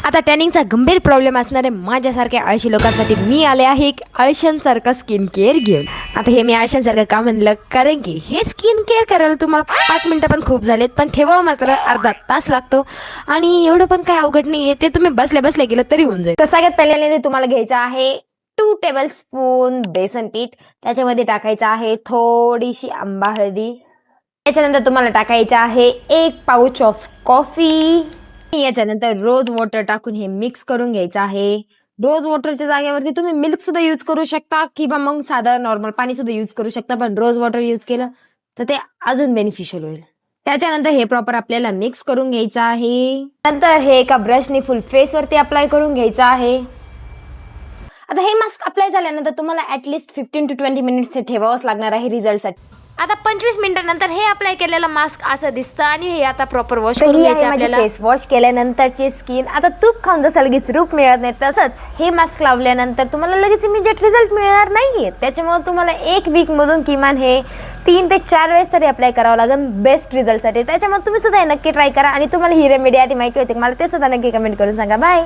आता टॅनिंगचा गंभीर प्रॉब्लेम असणाऱ्या माझ्यासारख्या आळशी लोकांसाठी मी आले आहे एक आळशांसारखं स्किन केअर घेऊन. आता हे मी आळशांसारखं का म्हणलं, कारण की हे स्किन केअर करायला तुम्हाला 5 मिनिटं पण खूप झालेत, पण ठेवावं मात्र अर्धा तास लागतो आणि एवढं पण काय अवघड नाही आहे, ते तुम्ही बसल्या बसल्या केलं तरी होऊन जाईल. तर सगळ्यात पहिल्यांदा तुम्हाला घ्यायचं आहे 2 टेबलस्पून बेसन पीठ. त्याच्यामध्ये टाकायचं आहे थोडीशी आंबा हळदी. याच्यानंतर तुम्हाला टाकायचं आहे 1 पाउच ऑफ कॉफी. याच्यानंतर रोज वॉटर टाकून हे मिक्स करून घ्यायचं आहे. रोज वॉटरच्या जागेवरती तुम्ही मिल्क सुद्धा यूज करू शकता किंवा मग साधं नॉर्मल पाणी सुद्धा यूज करू शकता, पण रोज वॉटर यूज केलं तर ते अजून बेनिफिशियल होईल. त्याच्यानंतर हे प्रॉपर आपल्याला मिक्स करून घ्यायचं आहे. नंतर हे एका ब्रशने फुल फेस वरती अप्लाय करून घ्यायचं आहे. आता हे मास्क अप्लाय झाल्यानंतर तुम्हाला ऍटलीस्ट 15 to 20 मिनिट्स हे ठेवावंच लागणार आहे रिझल्टसाठी. आता 25 मिनिटांनंतर हे अप्लाय केलेलं मास्क असं दिसतं आणि हे आता प्रॉपर वॉश करून घ्यायचं आपल्याला. फेस वॉश केल्यानंतरची स्किन आता तूप खाऊन जसं लगेच रूप मिळत नाही, तसंच हे मास्क लावल्यानंतर तुम्हाला लगेच इमिजिएट रिझल्ट मिळणार नाहीये. त्याच्यामुळे तुम्हाला 1 वीक मधून किमान हे 3 ते 4 वेळेस तरी अप्लाय करावं लागेल बेस्ट रिझल्टसाठी. त्याच्यामुळे तुम्ही सुद्धा हे नक्की ट्राय करा आणि तुम्हाला ही रेमेडी आधी माहिती होती मला ते सुद्धा नक्की कमेंट करून सांगा. बाय.